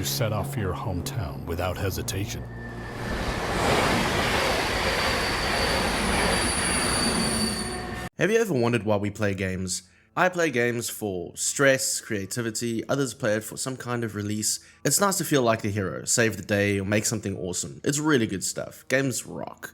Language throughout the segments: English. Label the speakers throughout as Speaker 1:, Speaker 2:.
Speaker 1: you set off for your hometown without hesitation.
Speaker 2: Have you ever wondered why we play games? I play games for stress, creativity, others play it for some kind of release. It's nice to feel like the hero, save the day, or make something awesome. It's really good stuff. Games rock.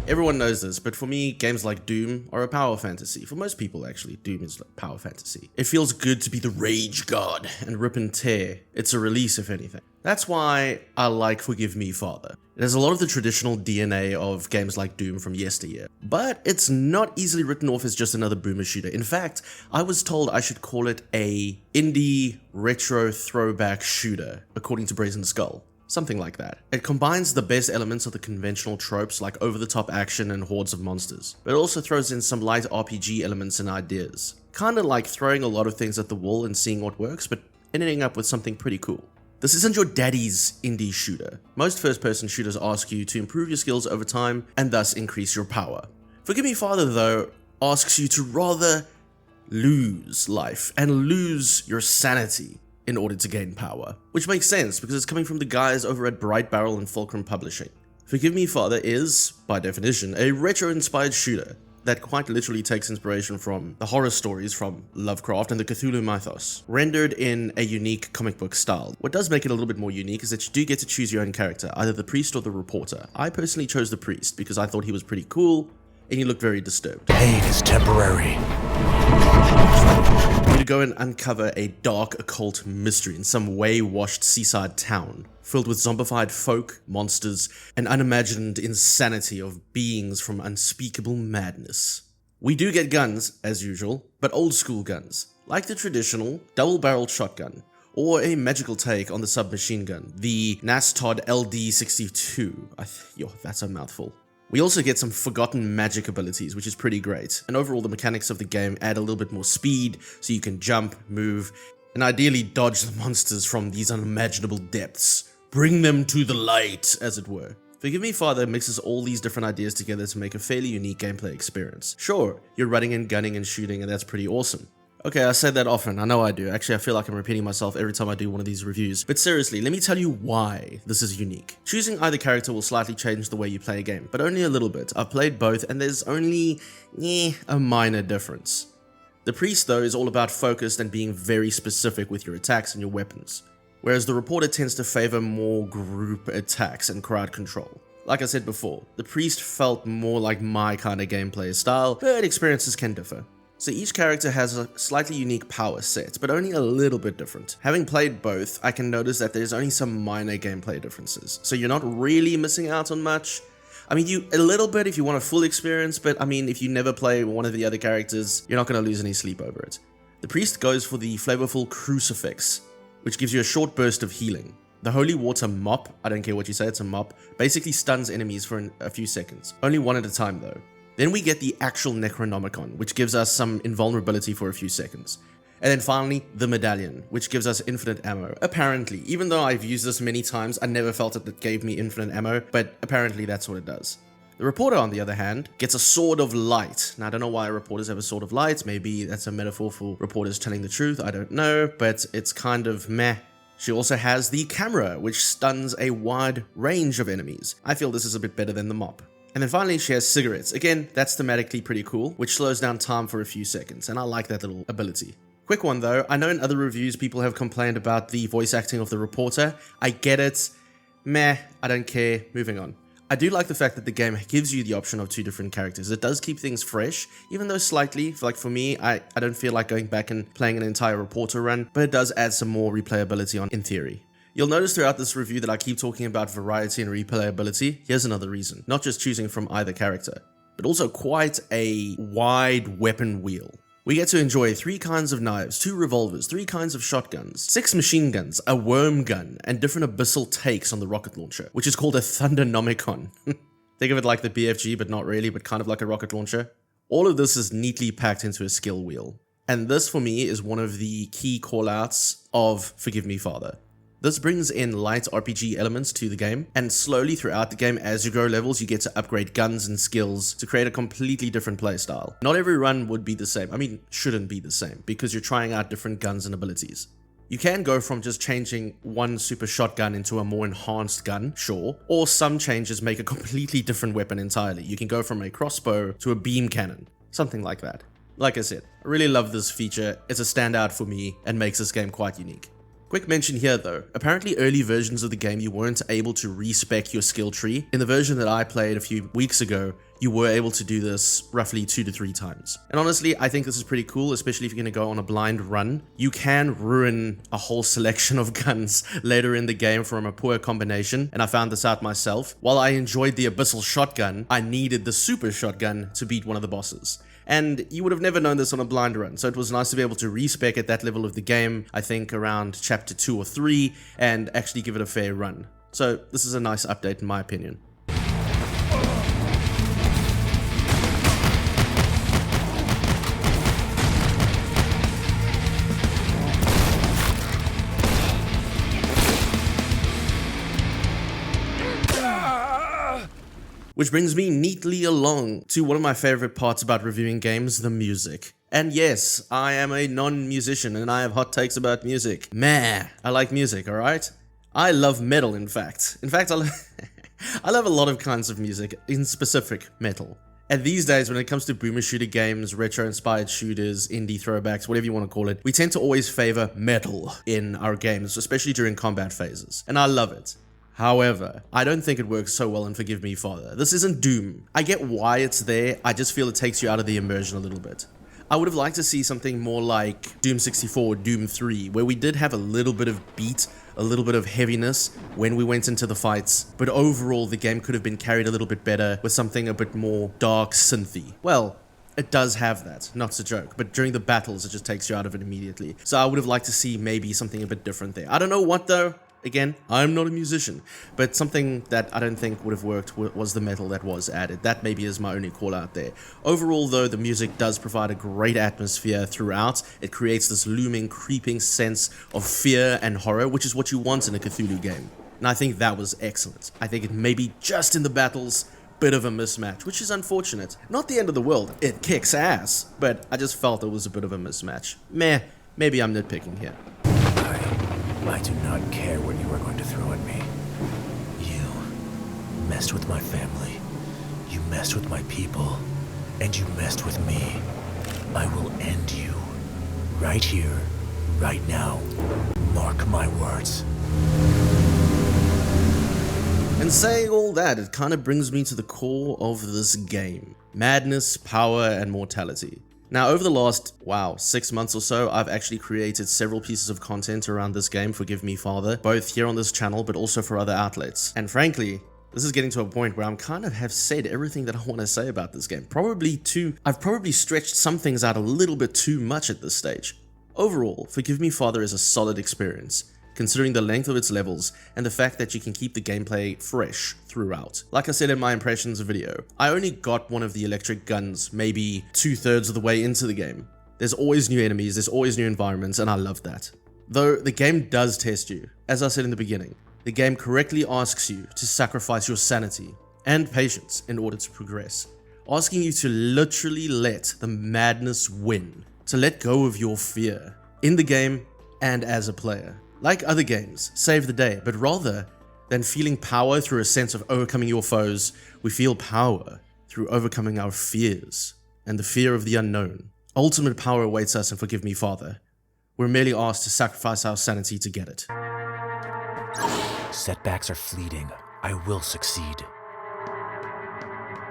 Speaker 2: Everyone knows this, but for me, games like Doom are a power fantasy. For most people, actually, Doom is like power fantasy. It feels good to be the rage god and rip and tear. It's a release, if anything. That's why I like Forgive Me, Father. It has a lot of the traditional DNA of games like Doom from yesteryear, but it's not easily written off as just another boomer shooter. In fact, I was told I should call it a indie retro throwback shooter, according to Brazen Skull. Something like that. It combines the best elements of the conventional tropes like over-the-top action and hordes of monsters, but it also throws in some light RPG elements and ideas. Kinda like throwing a lot of things at the wall and seeing what works, but ending up with something pretty cool. This isn't your daddy's indie shooter. Most first-person shooters ask you to improve your skills over time and thus increase your power. Forgive Me Father, though, asks you to rather lose life and lose your sanity in order to gain power. Which makes sense because it's coming from the guys over at Byte and Fulqrum Publishing. Forgive Me Father is, by definition, a retro-inspired shooter that quite literally takes inspiration from the horror stories from Lovecraft and the Cthulhu Mythos, rendered in a unique comic book style. What does make it a little bit more unique is that you do get to choose your own character, either the priest or the reporter. I personally chose the priest because I thought he was pretty cool and he looked very disturbed.
Speaker 1: Pain is temporary.
Speaker 2: To go and uncover a dark occult mystery in some way-washed seaside town, filled with zombified folk, monsters, and unimagined insanity of beings from unspeakable madness. We do get guns, as usual, but old-school guns, like the traditional double-barreled shotgun, or a magical take on the submachine gun, the Nastod LD62. Yo, that's a mouthful. We also get some forgotten magic abilities, which is pretty great, and overall the mechanics of the game add a little bit more speed, so you can jump, move, and ideally dodge the monsters from these unimaginable depths. Bring them to the light, as it were. Forgive Me Father mixes all these different ideas together to make a fairly unique gameplay experience. Sure, you're running and gunning and shooting, and that's pretty awesome. Okay, I say that often, I know I do. Actually, I feel like I'm repeating myself every time I do one of these reviews. But seriously, let me tell you why this is unique. Choosing either character will slightly change the way you play a game, but only a little bit. I've played both, and there's only, a minor difference. The priest, though, is all about focused and being very specific with your attacks and your weapons, whereas the reporter tends to favor more group attacks and crowd control. Like I said before, the priest felt more like my kind of gameplay style, but experiences can differ. So each character has a slightly unique power set, but only a little bit different. Having played both, I can notice that there's only some minor gameplay differences, so you're not really missing out on much. I mean, a little bit if you want a full experience, but I mean, if you never play one of the other characters, you're not going to lose any sleep over it. The priest goes for the flavorful crucifix, which gives you a short burst of healing. The holy water mop, I don't care what you say, it's a mop, basically stuns enemies for a few seconds. Only one at a time though. Then we get the actual Necronomicon, which gives us some invulnerability for a few seconds. And then finally, the Medallion, which gives us infinite ammo. Apparently, even though I've used this many times, I never felt it gave me infinite ammo, but apparently that's what it does. The Reporter, on the other hand, gets a Sword of Light. Now, I don't know why reporters have a Sword of Light. Maybe that's a metaphor for reporters telling the truth, I don't know, but it's kind of meh. She also has the Camera, which stuns a wide range of enemies. I feel this is a bit better than the Mop. And then finally, she has Cigarettes. Again, that's thematically pretty cool, which slows down time for a few seconds, and I like that little ability. Quick one though, I know in other reviews people have complained about the voice acting of the reporter. I get it. Meh, I don't care. Moving on. I do like the fact that the game gives you the option of two different characters. It does keep things fresh, even though slightly, like for me, I don't feel like going back and playing an entire reporter run, but it does add some more replayability on in theory. You'll notice throughout this review that I keep talking about variety and replayability. Here's another reason. Not just choosing from either character, but also quite a wide weapon wheel. We get to enjoy 3 kinds of knives, 2 revolvers, 3 kinds of shotguns, 6 machine guns, a worm gun, and different abyssal takes on the rocket launcher, which is called a Thundernomicon. Think of it like the BFG, but not really, but kind of like a rocket launcher. All of this is neatly packed into a skill wheel. And this, for me, is one of the key callouts of Forgive Me, Father. This brings in light RPG elements to the game, and slowly throughout the game as you grow levels you get to upgrade guns and skills to create a completely different playstyle. Not every run would be the same, I mean shouldn't be the same, because you're trying out different guns and abilities. You can go from just changing one super shotgun into a more enhanced gun, sure, or some changes make a completely different weapon entirely. You can go from a crossbow to a beam cannon, something like that. Like I said, I really love this feature, it's a standout for me and makes this game quite unique. Quick mention here though, apparently early versions of the game you weren't able to respec your skill tree. In the version that I played a few weeks ago, you were able to do this roughly 2 to 3 times. And honestly, I think this is pretty cool, especially if you're going to go on a blind run. You can ruin a whole selection of guns later in the game from a poor combination, and I found this out myself. While I enjoyed the Abyssal Shotgun, I needed the Super Shotgun to beat one of the bosses. And you would have never known this on a blind run, so it was nice to be able to respec at that level of the game, I think around chapter 2 or 3, and actually give it a fair run. So this is a nice update in my opinion. Which brings me neatly along to one of my favorite parts about reviewing games, the music. And yes, I am a non-musician and I have hot takes about music. Meh, I like music, alright? I love metal, in fact. I love a lot of kinds of music, in specific metal. And these days, when it comes to boomer shooter games, retro-inspired shooters, indie throwbacks, whatever you want to call it, we tend to always favor metal in our games, especially during combat phases. And I love it. However, I don't think it works so well in Forgive Me Father. This isn't Doom. I get why it's there, I just feel it takes you out of the immersion a little bit. I would have liked to see something more like Doom 64 or Doom 3, where we did have a little bit of beat, a little bit of heaviness when we went into the fights, but overall the game could have been carried a little bit better with something a bit more dark synthy. Well, it does have that, not a joke, but during the battles it just takes you out of it immediately. So I would have liked to see maybe something a bit different there. I don't know what though. Again, I'm not a musician, but something that I don't think would have worked was the metal that was added. That maybe is my only call out there. Overall though, the music does provide a great atmosphere throughout. It creates this looming, creeping sense of fear and horror, which is what you want in a Cthulhu game. And I think that was excellent. I think it may be just in the battles, bit of a mismatch, which is unfortunate. Not the end of the world, it kicks ass, but I just felt it was a bit of a mismatch. Meh, maybe I'm nitpicking here.
Speaker 1: I do not care what you are going to throw at me. You messed with my family, you messed with my people, and you messed with me. I will end you. Right here, right now. Mark my words.
Speaker 2: And saying all that, it kind of brings me to the core of this game. Madness, power, and mortality. Now, over the last, 6 months or so, I've actually created several pieces of content around this game, Forgive Me Father, both here on this channel, but also for other outlets. And frankly, this is getting to a point where I'm kind of have said everything that I want to say about this game. I've probably stretched some things out a little bit too much at this stage. Overall, Forgive Me Father is a solid experience, considering the length of its levels and the fact that you can keep the gameplay fresh throughout. Like I said in my impressions video, I only got one of the electric guns maybe 2/3 of the way into the game. There's always new enemies, there's always new environments, and I love that. Though the game does test you, as I said in the beginning, the game correctly asks you to sacrifice your sanity and patience in order to progress, asking you to literally let the madness win, to let go of your fear, in the game and as a player. Like other games, save the day, but rather than feeling power through a sense of overcoming your foes, we feel power through overcoming our fears and the fear of the unknown. Ultimate power awaits us in Forgive Me Father. We're merely asked to sacrifice our sanity to get it.
Speaker 1: Setbacks are fleeting. I will succeed.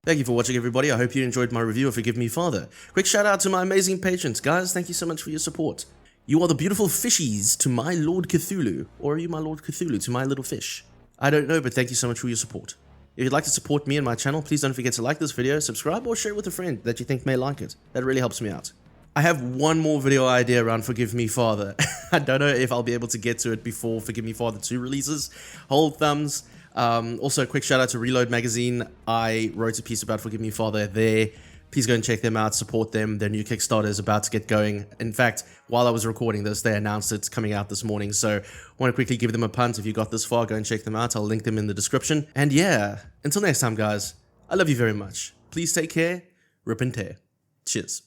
Speaker 2: Thank you for watching, everybody. I hope you enjoyed my review of Forgive Me Father. Quick shout out to my amazing patrons. Guys, thank you so much for your support. You are the beautiful fishies to my Lord Cthulhu, or are you my Lord Cthulhu to my little fish? I don't know, but thank you so much for your support. If you'd like to support me and my channel, please don't forget to like this video, subscribe, or share it with a friend that you think may like it. That really helps me out. I have one more video idea around Forgive Me Father. I don't know if I'll be able to get to it before Forgive Me Father 2 releases. Hold thumbs. Also, a quick shout out to Reload Magazine. I wrote a piece about Forgive Me Father there. Please go and check them out, support them. Their new Kickstarter is about to get going. In fact, while I was recording this, they announced it's coming out this morning. So I want to quickly give them a punt. If you got this far, go and check them out. I'll link them in the description. And yeah, until next time, guys, I love you very much. Please take care, rip and tear. Cheers.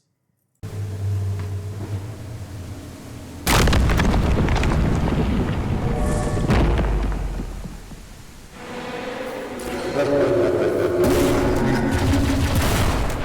Speaker 3: Let's go.